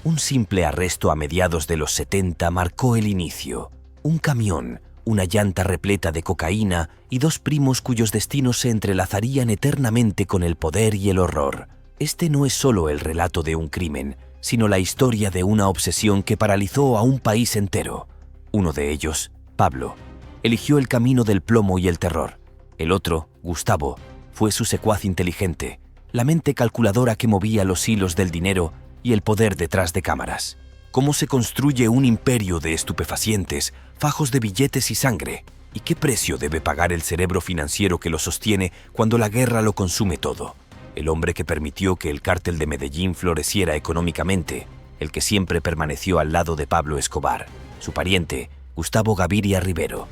Un simple arresto a mediados de los 70 marcó el inicio. Un camión, una llanta repleta de cocaína y dos primos cuyos destinos se entrelazarían eternamente con el poder y el horror. Este no es solo el relato de un crimen, sino la historia de una obsesión que paralizó a un país entero. Uno de ellos, Pablo, eligió el camino del plomo y el terror. El otro, Gustavo, fue su secuaz inteligente, la mente calculadora que movía los hilos del dinero y el poder detrás de cámaras. ¿Cómo se construye un imperio de estupefacientes, fajos de billetes y sangre? ¿Y qué precio debe pagar el cerebro financiero que lo sostiene cuando la guerra lo consume todo? El hombre que permitió que el cártel de Medellín floreciera económicamente, el que siempre permaneció al lado de Pablo Escobar, su pariente, Gustavo Gaviria Rivero.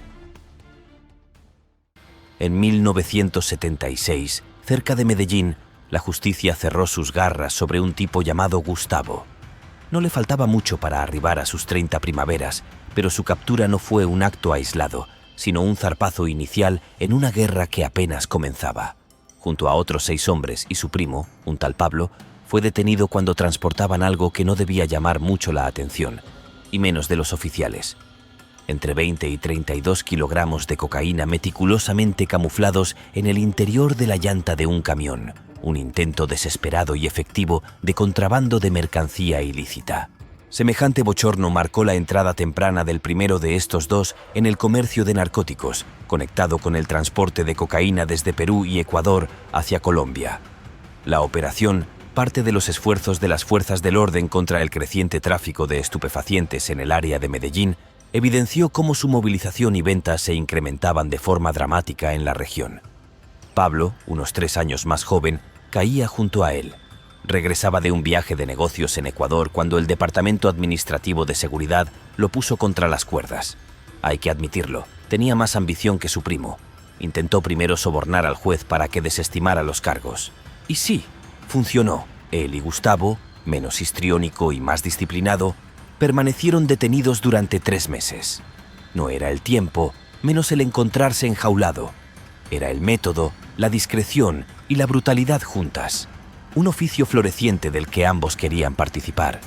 En 1976, cerca de Medellín, la justicia cerró sus garras sobre un tipo llamado Gustavo. No le faltaba mucho para arribar a sus 30 primaveras, pero su captura no fue un acto aislado, sino un zarpazo inicial en una guerra que apenas comenzaba. Junto a otros 6 hombres y su primo, un tal Pablo, fue detenido cuando transportaban algo que no debía llamar mucho la atención, y menos de los oficiales. Entre 20 y 32 kilogramos de cocaína meticulosamente camuflados en el interior de la llanta de un camión, un intento desesperado y efectivo de contrabando de mercancía ilícita. Semejante bochorno marcó la entrada temprana del primero de estos dos en el comercio de narcóticos, conectado con el transporte de cocaína desde Perú y Ecuador hacia Colombia. La operación, parte de los esfuerzos de las fuerzas del orden contra el creciente tráfico de estupefacientes en el área de Medellín, evidenció cómo su movilización y ventas se incrementaban de forma dramática en la región. Pablo, unos 3 años más joven, caía junto a él. Regresaba de un viaje de negocios en Ecuador cuando el Departamento Administrativo de Seguridad lo puso contra las cuerdas. Hay que admitirlo, tenía más ambición que su primo. Intentó primero sobornar al juez para que desestimara los cargos. Y sí, funcionó. Él y Gustavo, menos histriónico y más disciplinado, permanecieron detenidos durante 3 meses. No era el tiempo, menos el encontrarse enjaulado. Era el método, la discreción y la brutalidad juntas. Un oficio floreciente del que ambos querían participar.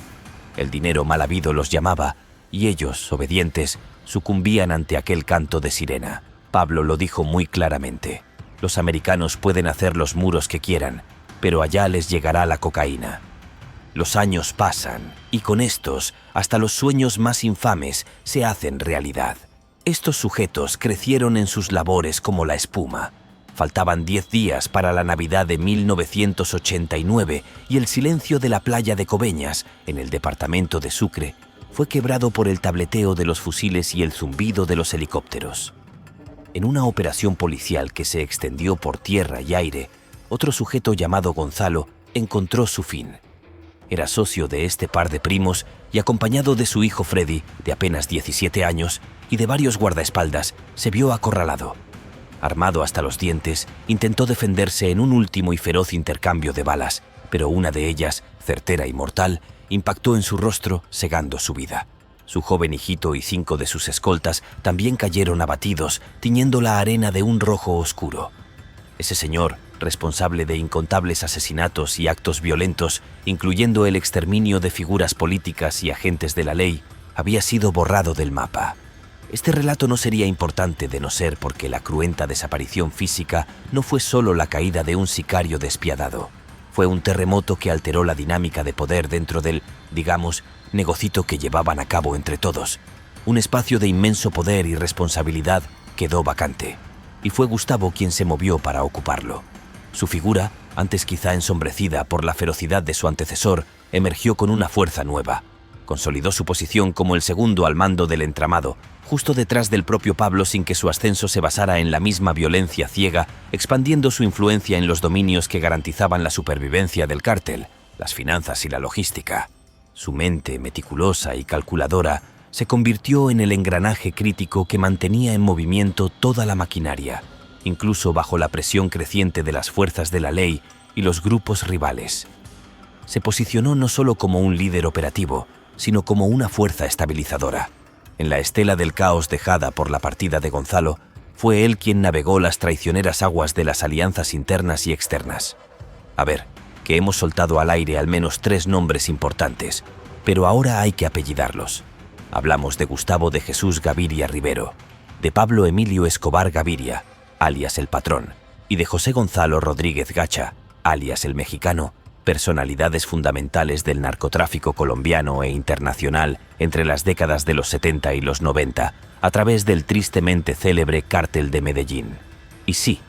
El dinero mal habido los llamaba, y ellos, obedientes, sucumbían ante aquel canto de sirena. Pablo lo dijo muy claramente. Los americanos pueden hacer los muros que quieran, pero allá les llegará la cocaína. Los años pasan, y con estos, hasta los sueños más infames se hacen realidad. Estos sujetos crecieron en sus labores como la espuma. Faltaban 10 días para la Navidad de 1989 y el silencio de la playa de Coveñas, en el departamento de Sucre, fue quebrado por el tableteo de los fusiles y el zumbido de los helicópteros. En una operación policial que se extendió por tierra y aire, otro sujeto llamado Gonzalo encontró su fin. Era socio de este par de primos y acompañado de su hijo Freddy, de apenas 17 años, y de varios guardaespaldas, se vio acorralado. Armado hasta los dientes, intentó defenderse en un último y feroz intercambio de balas, pero una de ellas, certera y mortal, impactó en su rostro, cegando su vida. Su joven hijito y 5 de sus escoltas también cayeron abatidos, tiñendo la arena de un rojo oscuro. Ese señor, responsable de incontables asesinatos y actos violentos, incluyendo el exterminio de figuras políticas y agentes de la ley, había sido borrado del mapa. Este relato no sería importante de no ser porque la cruenta desaparición física no fue solo la caída de un sicario despiadado. Fue un terremoto que alteró la dinámica de poder dentro del, digamos, negocito que llevaban a cabo entre todos. Un espacio de inmenso poder y responsabilidad quedó vacante, y fue Gustavo quien se movió para ocuparlo. Su figura, antes quizá ensombrecida por la ferocidad de su antecesor, emergió con una fuerza nueva. Consolidó su posición como el segundo al mando del entramado, justo detrás del propio Pablo sin que su ascenso se basara en la misma violencia ciega, expandiendo su influencia en los dominios que garantizaban la supervivencia del cártel, las finanzas y la logística. Su mente, meticulosa y calculadora, se convirtió en el engranaje crítico que mantenía en movimiento toda la maquinaria, incluso bajo la presión creciente de las fuerzas de la ley y los grupos rivales. Se posicionó no solo como un líder operativo, sino como una fuerza estabilizadora. En la estela del caos dejada por la partida de Gonzalo, fue él quien navegó las traicioneras aguas de las alianzas internas y externas. A ver, que hemos soltado al aire al menos 3 nombres importantes. pero ahora hay que apellidarlos. Hablamos de Gustavo de Jesús Gaviria Rivero, de Pablo Emilio Escobar Gaviria, alias El Patrón, y de José Gonzalo Rodríguez Gacha, alias El Mexicano, personalidades fundamentales del narcotráfico colombiano e internacional entre las décadas de los 70 y los 90, a través del tristemente célebre Cártel de Medellín. Y sí,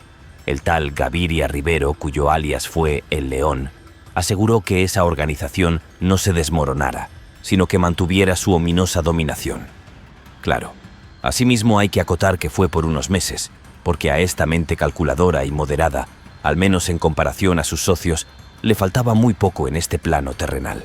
el tal Gaviria Rivero, cuyo alias fue El León, aseguró que esa organización no se desmoronara, sino que mantuviera su ominosa dominación. Claro, asimismo hay que acotar que fue por unos meses, porque a esta mente calculadora y moderada, al menos en comparación a sus socios, le faltaba muy poco en este plano terrenal.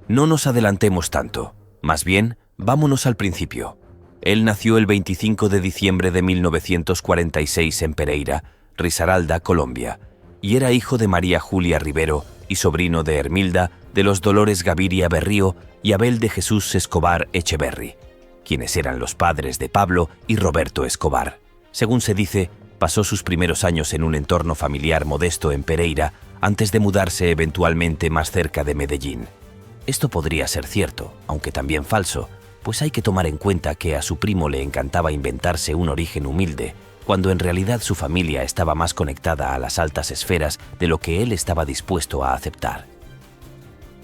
No nos adelantemos tanto, más bien, vámonos al principio. Él nació el 25 de diciembre de 1946 en Pereira, Risaralda, Colombia, y era hijo de María Julia Rivero y sobrino de Hermilda de los Dolores Gaviria Berrío y Abel de Jesús Escobar Echeverri, quienes eran los padres de Pablo y Roberto Escobar. Según se dice, pasó sus primeros años en un entorno familiar modesto en Pereira antes de mudarse eventualmente más cerca de Medellín. Esto podría ser cierto, aunque también falso, pues hay que tomar en cuenta que a su primo le encantaba inventarse un origen humilde, cuando en realidad su familia estaba más conectada a las altas esferas de lo que él estaba dispuesto a aceptar.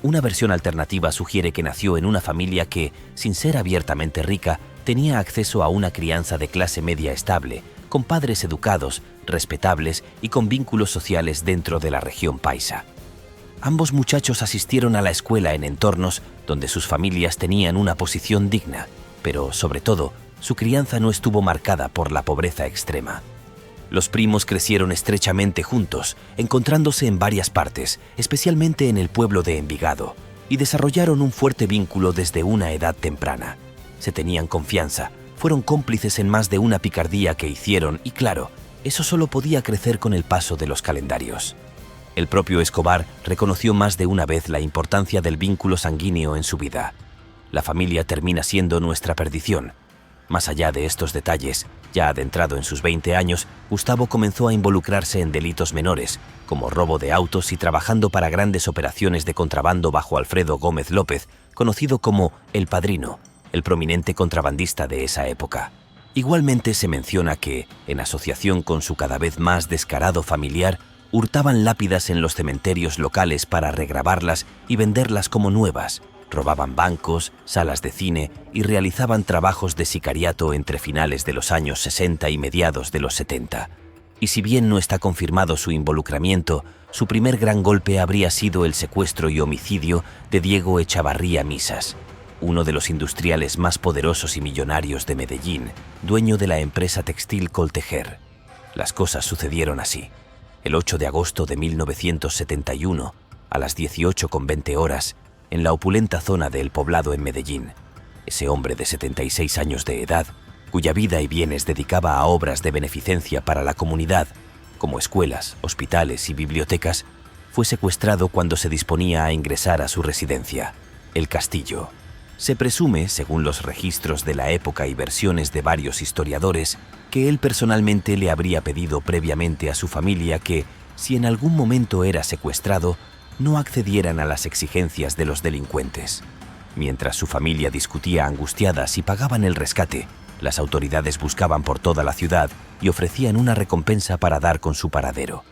Una versión alternativa sugiere que nació en una familia que, sin ser abiertamente rica, tenía acceso a una crianza de clase media estable, con padres educados, respetables y con vínculos sociales dentro de la región paisa. Ambos muchachos asistieron a la escuela en entornos donde sus familias tenían una posición digna, pero, sobre todo, su crianza no estuvo marcada por la pobreza extrema. Los primos crecieron estrechamente juntos, encontrándose en varias partes, especialmente en el pueblo de Envigado, y desarrollaron un fuerte vínculo desde una edad temprana. Se tenían confianza, fueron cómplices en más de una picardía que hicieron y, claro, eso solo podía crecer con el paso de los calendarios. El propio Escobar reconoció más de una vez la importancia del vínculo sanguíneo en su vida. La familia termina siendo nuestra perdición. Más allá de estos detalles, ya adentrado en sus 20 años, Gustavo comenzó a involucrarse en delitos menores, como robo de autos y trabajando para grandes operaciones de contrabando bajo Alfredo Gómez López, conocido como El Padrino, el prominente contrabandista de esa época. Igualmente se menciona que, en asociación con su cada vez más descarado familiar, hurtaban lápidas en los cementerios locales para regrabarlas y venderlas como nuevas, robaban bancos, salas de cine y realizaban trabajos de sicariato entre finales de los años 60 y mediados de los 70. Y si bien no está confirmado su involucramiento, su primer gran golpe habría sido el secuestro y homicidio de Diego Echavarría Misas, uno de los industriales más poderosos y millonarios de Medellín, dueño de la empresa textil Coltejer. Las cosas sucedieron así. El 8 de agosto de 1971, a las 18:20 horas, en la opulenta zona de El Poblado en Medellín, ese hombre de 76 años de edad, cuya vida y bienes dedicaba a obras de beneficencia para la comunidad, como escuelas, hospitales y bibliotecas, fue secuestrado cuando se disponía a ingresar a su residencia, El Castillo. Se presume, según los registros de la época y versiones de varios historiadores, que él personalmente le habría pedido previamente a su familia que, si en algún momento era secuestrado, no accedieran a las exigencias de los delincuentes. Mientras su familia discutía angustiada si pagaban el rescate, las autoridades buscaban por toda la ciudad y ofrecían una recompensa para dar con su paradero.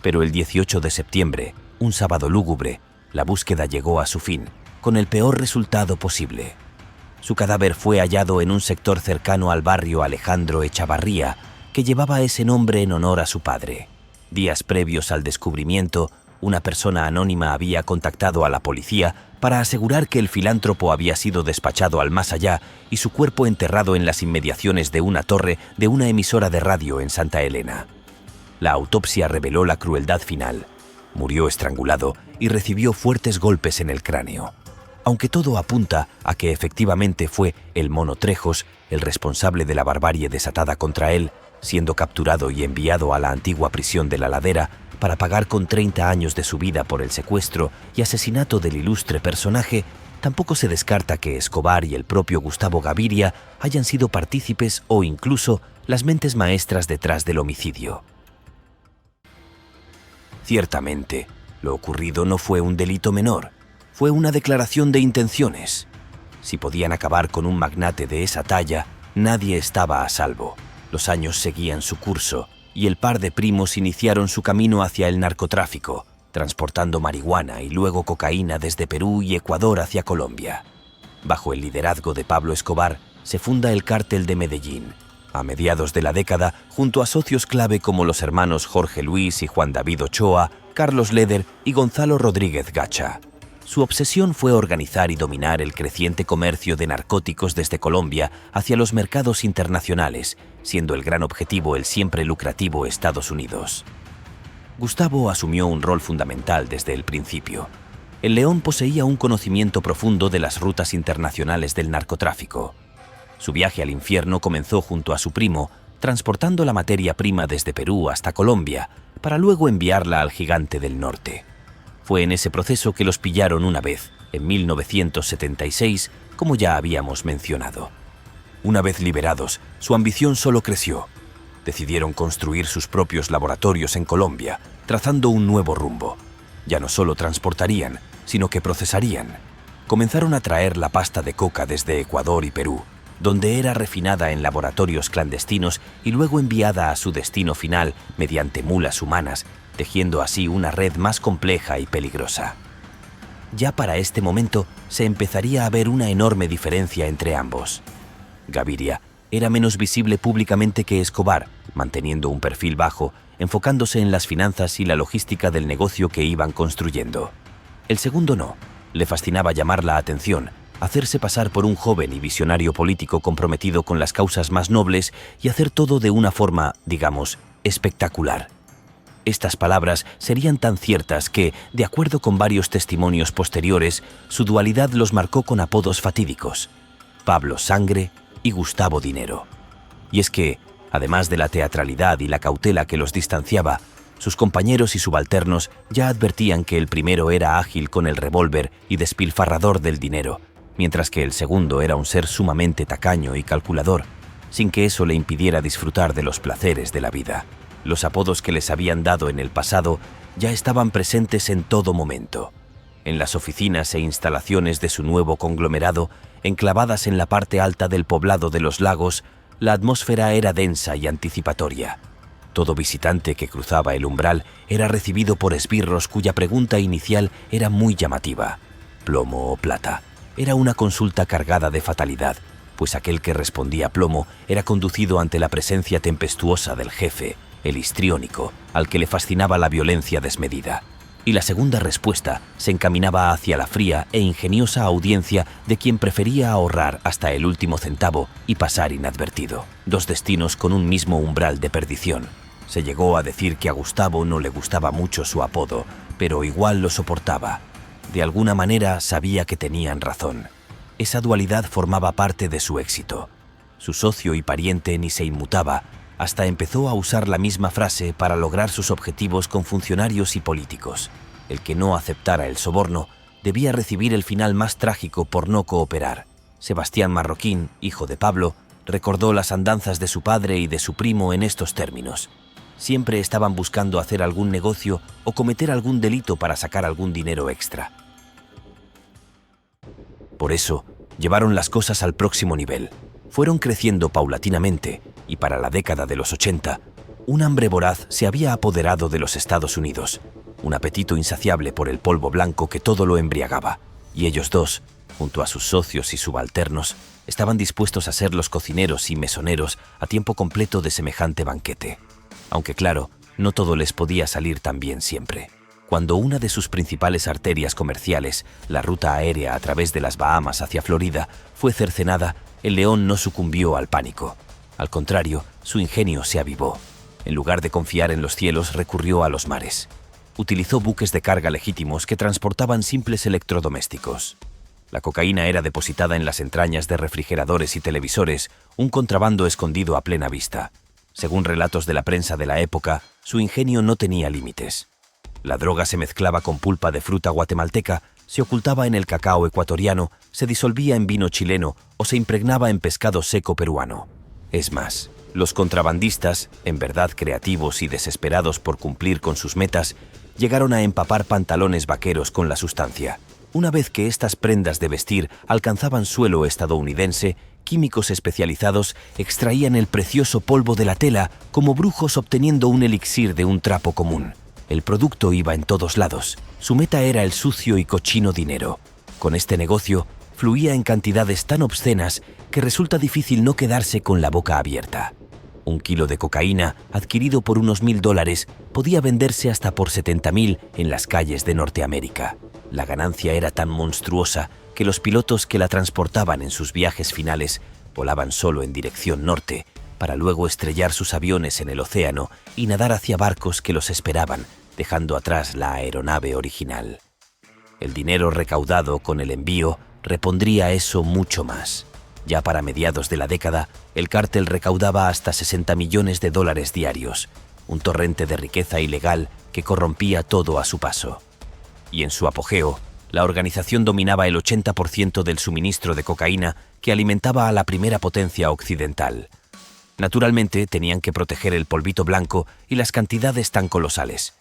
Pero el 18 de septiembre, un sábado lúgubre, la búsqueda llegó a su fin, con el peor resultado posible. Su cadáver fue hallado en un sector cercano al barrio Alejandro Echavarría, que llevaba ese nombre en honor a su padre. Días previos al descubrimiento, una persona anónima había contactado a la policía para asegurar que el filántropo había sido despachado al más allá y su cuerpo enterrado en las inmediaciones de una torre de una emisora de radio en Santa Elena. La autopsia reveló la crueldad final. Murió estrangulado y recibió fuertes golpes en el cráneo. Aunque todo apunta a que efectivamente fue el Mono Trejos el responsable de la barbarie desatada contra él, siendo capturado y enviado a la antigua prisión de La Ladera para pagar con 30 años de su vida por el secuestro y asesinato del ilustre personaje, tampoco se descarta que Escobar y el propio Gustavo Gaviria hayan sido partícipes o incluso las mentes maestras detrás del homicidio. Ciertamente, lo ocurrido no fue un delito menor. Fue una declaración de intenciones. Si podían acabar con un magnate de esa talla, nadie estaba a salvo. Los años seguían su curso y el par de primos iniciaron su camino hacia el narcotráfico, transportando marihuana y luego cocaína desde Perú y Ecuador hacia Colombia. Bajo el liderazgo de Pablo Escobar, se funda el Cártel de Medellín. A mediados de la década, junto a socios clave como los hermanos Jorge Luis y Juan David Ochoa, Carlos Leder y Gonzalo Rodríguez Gacha. Su obsesión fue organizar y dominar el creciente comercio de narcóticos desde Colombia hacia los mercados internacionales, siendo el gran objetivo el siempre lucrativo Estados Unidos. Gustavo asumió un rol fundamental desde el principio. El León poseía un conocimiento profundo de las rutas internacionales del narcotráfico. Su viaje al infierno comenzó junto a su primo, transportando la materia prima desde Perú hasta Colombia, para luego enviarla al Gigante del Norte. Fue en ese proceso que los pillaron una vez, en 1976, como ya habíamos mencionado. Una vez liberados, su ambición solo creció. Decidieron construir sus propios laboratorios en Colombia, trazando un nuevo rumbo. Ya no solo transportarían, sino que procesarían. Comenzaron a traer la pasta de coca desde Ecuador y Perú, donde era refinada en laboratorios clandestinos y luego enviada a su destino final mediante mulas humanas, tejiendo así una red más compleja y peligrosa. Ya para este momento se empezaría a ver una enorme diferencia entre ambos. Gaviria era menos visible públicamente que Escobar, manteniendo un perfil bajo, enfocándose en las finanzas y la logística del negocio que iban construyendo. El segundo no, le fascinaba llamar la atención, hacerse pasar por un joven y visionario político comprometido con las causas más nobles y hacer todo de una forma, digamos, espectacular. Estas palabras serían tan ciertas que, de acuerdo con varios testimonios posteriores, su dualidad los marcó con apodos fatídicos: Pablo Sangre y Gustavo Dinero. Y es que, además de la teatralidad y la cautela que los distanciaba, sus compañeros y subalternos ya advertían que el primero era ágil con el revólver y despilfarrador del dinero, mientras que el segundo era un ser sumamente tacaño y calculador, sin que eso le impidiera disfrutar de los placeres de la vida. Los apodos que les habían dado en el pasado ya estaban presentes en todo momento. En las oficinas e instalaciones de su nuevo conglomerado, enclavadas en la parte alta del poblado de Los Lagos, la atmósfera era densa y anticipatoria. Todo visitante que cruzaba el umbral era recibido por esbirros cuya pregunta inicial era muy llamativa: ¿plomo o plata? Era una consulta cargada de fatalidad, pues aquel que respondía plomo era conducido ante la presencia tempestuosa del jefe, el histriónico, al que le fascinaba la violencia desmedida. Y la segunda respuesta se encaminaba hacia la fría e ingeniosa audiencia de quien prefería ahorrar hasta el último centavo y pasar inadvertido. Dos destinos con un mismo umbral de perdición. Se llegó a decir que a Gustavo no le gustaba mucho su apodo, pero igual lo soportaba. De alguna manera sabía que tenían razón. Esa dualidad formaba parte de su éxito. Su socio y pariente ni se inmutaba, hasta empezó a usar la misma frase para lograr sus objetivos con funcionarios y políticos. El que no aceptara el soborno debía recibir el final más trágico por no cooperar. Sebastián Marroquín, hijo de Pablo, recordó las andanzas de su padre y de su primo en estos términos. Siempre estaban buscando hacer algún negocio o cometer algún delito para sacar algún dinero extra. Por eso, llevaron las cosas al próximo nivel. Fueron creciendo paulatinamente y para la década de los 80, un hambre voraz se había apoderado de los Estados Unidos, un apetito insaciable por el polvo blanco que todo lo embriagaba, y ellos dos, junto a sus socios y subalternos, estaban dispuestos a ser los cocineros y mesoneros a tiempo completo de semejante banquete. Aunque claro, no todo les podía salir tan bien siempre. Cuando una de sus principales arterias comerciales, la ruta aérea a través de las Bahamas hacia Florida, fue cercenada, el León no sucumbió al pánico. Al contrario, su ingenio se avivó. En lugar de confiar en los cielos, recurrió a los mares. Utilizó buques de carga legítimos que transportaban simples electrodomésticos. La cocaína era depositada en las entrañas de refrigeradores y televisores, un contrabando escondido a plena vista. Según relatos de la prensa de la época, su ingenio no tenía límites. La droga se mezclaba con pulpa de fruta guatemalteca, se ocultaba en el cacao ecuatoriano, se disolvía en vino chileno o se impregnaba en pescado seco peruano. Es más, los contrabandistas, en verdad creativos y desesperados por cumplir con sus metas, llegaron a empapar pantalones vaqueros con la sustancia. Una vez que estas prendas de vestir alcanzaban suelo estadounidense, químicos especializados extraían el precioso polvo de la tela como brujos obteniendo un elixir de un trapo común. El producto iba en todos lados. Su meta era el sucio y cochino dinero. Con este negocio, fluía en cantidades tan obscenas que resulta difícil no quedarse con la boca abierta. Un kilo de cocaína, adquirido por unos $1.000, podía venderse hasta por 70.000 en las calles de Norteamérica. La ganancia era tan monstruosa que los pilotos que la transportaban en sus viajes finales volaban solo en dirección norte, para luego estrellar sus aviones en el océano y nadar hacia barcos que los esperaban, dejando atrás la aeronave original. El dinero recaudado con el envío repondría eso mucho más. Ya para mediados de la década, el cártel recaudaba hasta $60 millones diarios, un torrente de riqueza ilegal que corrompía todo a su paso. Y en su apogeo, la organización dominaba el 80% del suministro de cocaína que alimentaba a la primera potencia occidental. Naturalmente, tenían que proteger el polvito blanco y las cantidades tan colosales.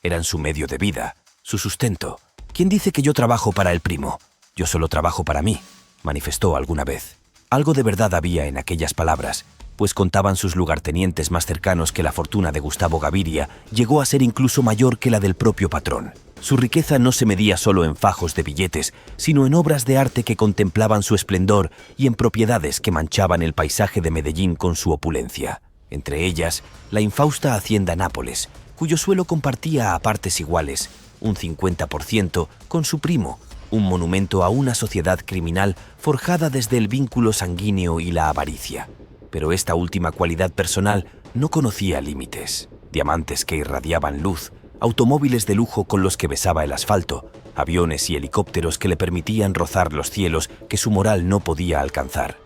Eran su medio de vida, su sustento. ¿Quién dice que yo trabajo para el primo? Yo solo trabajo para mí, manifestó alguna vez. Algo de verdad había en aquellas palabras, pues contaban sus lugartenientes más cercanos que la fortuna de Gustavo Gaviria llegó a ser incluso mayor que la del propio patrón. Su riqueza no se medía solo en fajos de billetes, sino en obras de arte que contemplaban su esplendor y en propiedades que manchaban el paisaje de Medellín con su opulencia. Entre ellas, la infausta hacienda Nápoles, cuyo suelo compartía a partes iguales, un 50%, con su primo, un monumento a una sociedad criminal forjada desde el vínculo sanguíneo y la avaricia. Pero esta última cualidad personal no conocía límites. Diamantes que irradiaban luz, automóviles de lujo con los que besaba el asfalto, aviones y helicópteros que le permitían rozar los cielos que su moral no podía alcanzar.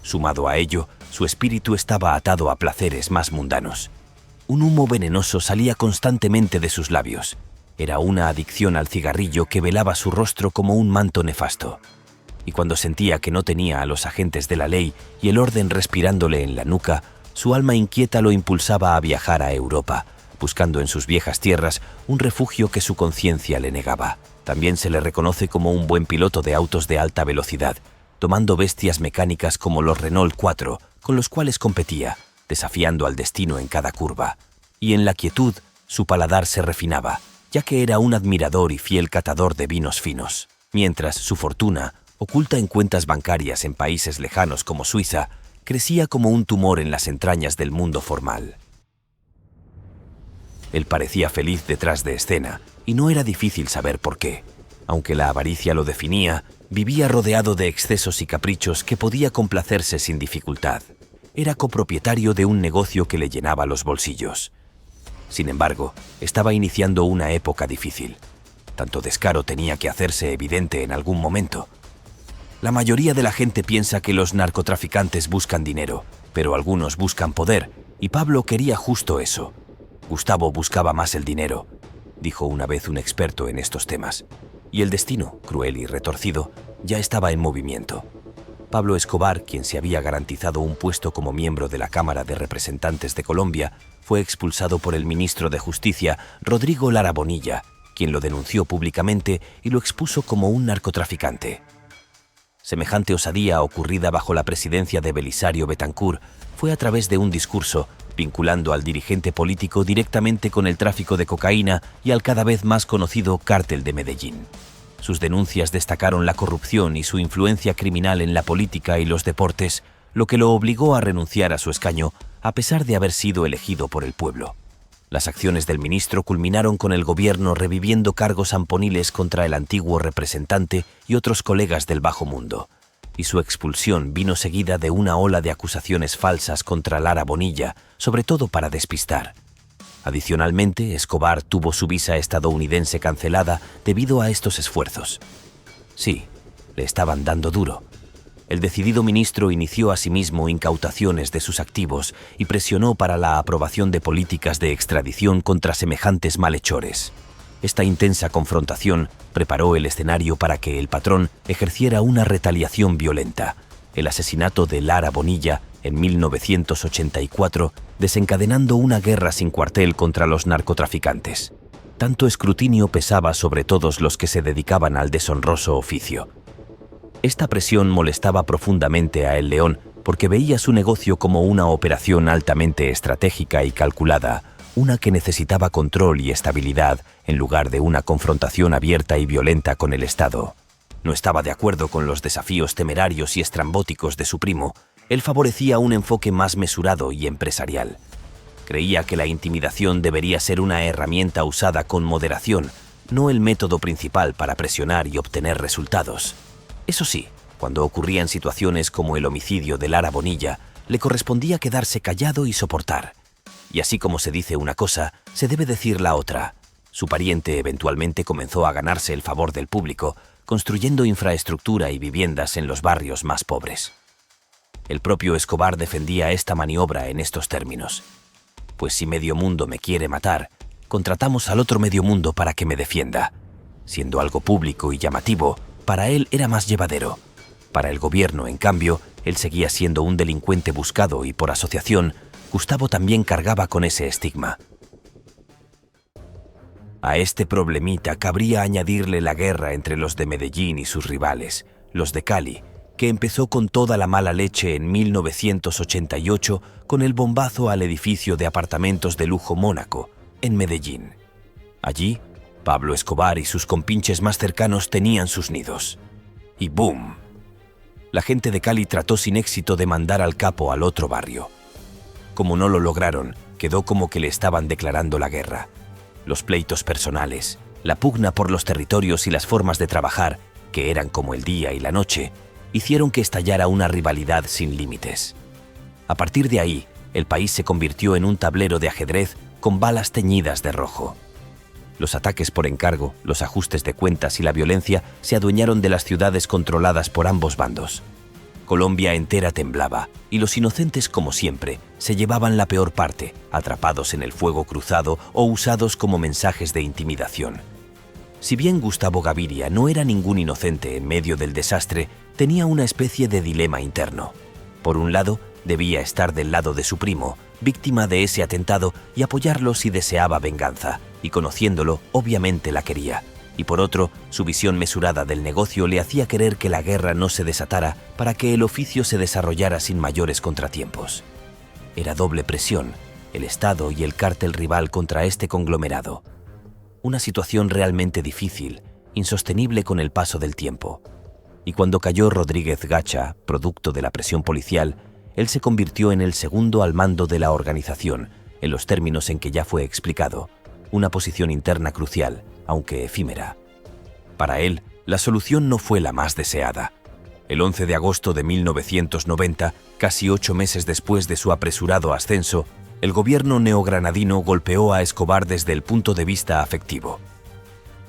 Sumado a ello, su espíritu estaba atado a placeres más mundanos. Un humo venenoso salía constantemente de sus labios. Era una adicción al cigarrillo que velaba su rostro como un manto nefasto. Y cuando sentía que no tenía a los agentes de la ley y el orden respirándole en la nuca, su alma inquieta lo impulsaba a viajar a Europa, buscando en sus viejas tierras un refugio que su conciencia le negaba. También se le reconoce como un buen piloto de autos de alta velocidad, tomando bestias mecánicas como los Renault 4, con los cuales competía, desafiando al destino en cada curva. Y en la quietud, su paladar se refinaba, ya que era un admirador y fiel catador de vinos finos, mientras su fortuna, oculta en cuentas bancarias en países lejanos como Suiza, crecía como un tumor en las entrañas del mundo formal. Él parecía feliz detrás de escena, y no era difícil saber por qué. Aunque la avaricia lo definía, vivía rodeado de excesos y caprichos que podía complacerse sin dificultad. Era copropietario de un negocio que le llenaba los bolsillos. Sin embargo, estaba iniciando una época difícil. Tanto descaro tenía que hacerse evidente en algún momento. La mayoría de la gente piensa que los narcotraficantes buscan dinero, pero algunos buscan poder, y Pablo quería justo eso. Gustavo buscaba más el dinero, dijo una vez un experto en estos temas. Y el destino, cruel y retorcido, ya estaba en movimiento. Pablo Escobar, quien se había garantizado un puesto como miembro de la Cámara de Representantes de Colombia, fue expulsado por el ministro de Justicia, Rodrigo Lara Bonilla, quien lo denunció públicamente y lo expuso como un narcotraficante. Semejante osadía ocurrida bajo la presidencia de Belisario Betancur fue a través de un discurso vinculando al dirigente político directamente con el tráfico de cocaína y al cada vez más conocido Cártel de Medellín. Sus denuncias destacaron la corrupción y su influencia criminal en la política y los deportes, lo que lo obligó a renunciar a su escaño a pesar de haber sido elegido por el pueblo. Las acciones del ministro culminaron con el gobierno reviviendo cargos samponiles contra el antiguo representante y otros colegas del bajo mundo, y su expulsión vino seguida de una ola de acusaciones falsas contra Lara Bonilla, sobre todo para despistar. Adicionalmente, Escobar tuvo su visa estadounidense cancelada debido a estos esfuerzos. Sí, le estaban dando duro. El decidido ministro inició asimismo incautaciones de sus activos y presionó para la aprobación de políticas de extradición contra semejantes malhechores. Esta intensa confrontación preparó el escenario para que el patrón ejerciera una retaliación violenta, el asesinato de Lara Bonilla en 1984, desencadenando una guerra sin cuartel contra los narcotraficantes. tanto escrutinio pesaba sobre todos los que se dedicaban al deshonroso oficio. Esta presión molestaba profundamente a El León porque veía su negocio como una operación altamente estratégica y calculada, una que necesitaba control y estabilidad en lugar de una confrontación abierta y violenta con el Estado. No estaba de acuerdo con los desafíos temerarios y estrambóticos de su primo. Él favorecía un enfoque más mesurado y empresarial. Creía que la intimidación debería ser una herramienta usada con moderación, no el método principal para presionar y obtener resultados. Eso sí, cuando ocurrían situaciones como el homicidio de Lara Bonilla, le correspondía quedarse callado y soportar. Y así como se dice una cosa, se debe decir la otra. Su pariente eventualmente comenzó a ganarse el favor del público, construyendo infraestructura y viviendas en los barrios más pobres. El propio Escobar defendía esta maniobra en estos términos: pues si medio mundo me quiere matar, contratamos al otro medio mundo para que me defienda. Siendo algo público y llamativo, para él era más llevadero. Para el gobierno, en cambio, él seguía siendo un delincuente buscado y, por asociación, Gustavo también cargaba con ese estigma. A este problemita cabría añadirle la guerra entre los de Medellín y sus rivales, los de Cali, que empezó con toda la mala leche en 1988 con el bombazo al edificio de apartamentos de lujo Mónaco, en Medellín. Allí, Pablo Escobar y sus compinches más cercanos tenían sus nidos. Y ¡boom! La gente de Cali trató sin éxito de mandar al capo al otro barrio. Como no lo lograron, quedó como que le estaban declarando la guerra. Los pleitos personales, la pugna por los territorios y las formas de trabajar, que eran como el día y la noche, hicieron que estallara una rivalidad sin límites. A partir de ahí, el país se convirtió en un tablero de ajedrez con balas teñidas de rojo. Los ataques por encargo, los ajustes de cuentas y la violencia se adueñaron de las ciudades controladas por ambos bandos. Colombia entera temblaba, y los inocentes, como siempre, se llevaban la peor parte, atrapados en el fuego cruzado o usados como mensajes de intimidación. Si bien Gustavo Gaviria no era ningún inocente en medio del desastre, tenía una especie de dilema interno. Por un lado, debía estar del lado de su primo, víctima de ese atentado, y apoyarlo si deseaba venganza, y conociéndolo, obviamente la quería. Y por otro, su visión mesurada del negocio le hacía querer que la guerra no se desatara para que el oficio se desarrollara sin mayores contratiempos. Era doble presión, el Estado y el cártel rival contra este conglomerado. Una situación realmente difícil, insostenible con el paso del tiempo. Y cuando cayó Rodríguez Gacha, producto de la presión policial, él se convirtió en el segundo al mando de la organización, en los términos en que ya fue explicado, una posición interna crucial, aunque efímera. Para él, la solución no fue la más deseada. El 11 de agosto de 1990, casi 8 meses después de su apresurado ascenso, el gobierno neogranadino golpeó a Escobar desde el punto de vista afectivo.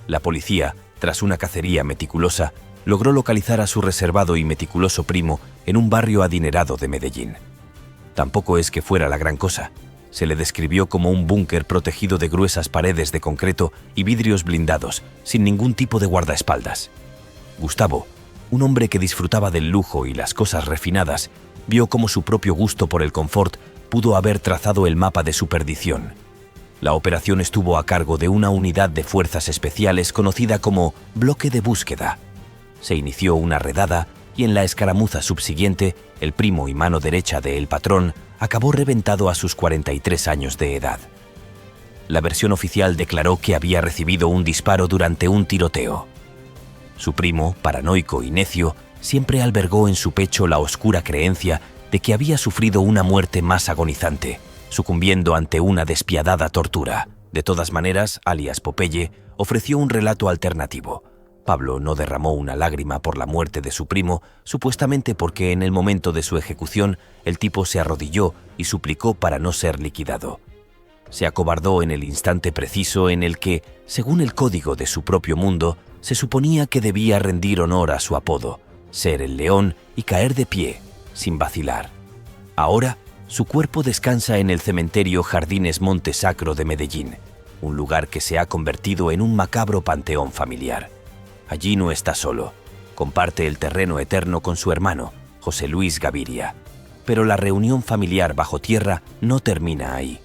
La policía, tras una cacería meticulosa, logró localizar a su reservado y meticuloso primo en un barrio adinerado de Medellín. Tampoco es que fuera la gran cosa. Se le describió como un búnker protegido de gruesas paredes de concreto y vidrios blindados, sin ningún tipo de guardaespaldas. Gustavo, un hombre que disfrutaba del lujo y las cosas refinadas, vio cómo su propio gusto por el confort pudo haber trazado el mapa de su perdición. La operación estuvo a cargo de una unidad de fuerzas especiales conocida como Bloque de Búsqueda. Se inició una redada y en la escaramuza subsiguiente, el primo y mano derecha de El Patrón acabó reventado a sus 43 años de edad. La versión oficial declaró que había recibido un disparo durante un tiroteo. Su primo, paranoico y necio, siempre albergó en su pecho la oscura creencia de que había sufrido una muerte más agonizante, sucumbiendo ante una despiadada tortura. De todas maneras, alias Popeye ofreció un relato alternativo. Pablo no derramó una lágrima por la muerte de su primo, supuestamente porque en el momento de su ejecución el tipo se arrodilló y suplicó para no ser liquidado. Se acobardó en el instante preciso en el que, según el código de su propio mundo, se suponía que debía rendir honor a su apodo, ser el león y caer de pie, sin vacilar. Ahora, su cuerpo descansa en el cementerio Jardines Monte Sacro de Medellín, un lugar que se ha convertido en un macabro panteón familiar. Allí no está solo, comparte el terreno eterno con su hermano, José Luis Gaviria. Pero la reunión familiar bajo tierra no termina ahí.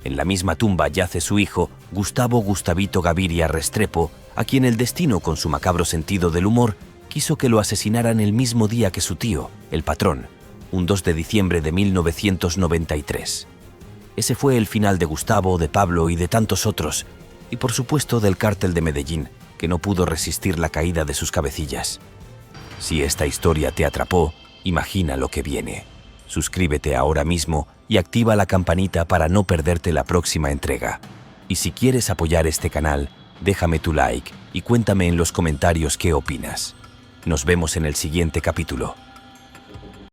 En la misma tumba yace su hijo, Gustavo Gustavito Gaviria Restrepo, a quien el destino, con su macabro sentido del humor, quiso que lo asesinaran el mismo día que su tío, el patrón, un 2 de diciembre de 1993. Ese fue el final de Gustavo, de Pablo y de tantos otros, y por supuesto del cártel de Medellín, que no pudo resistir la caída de sus cabecillas. Si esta historia te atrapó, imagina lo que viene. Suscríbete ahora mismo y activa la campanita para no perderte la próxima entrega. Y si quieres apoyar este canal, déjame tu like y cuéntame en los comentarios qué opinas. Nos vemos en el siguiente capítulo.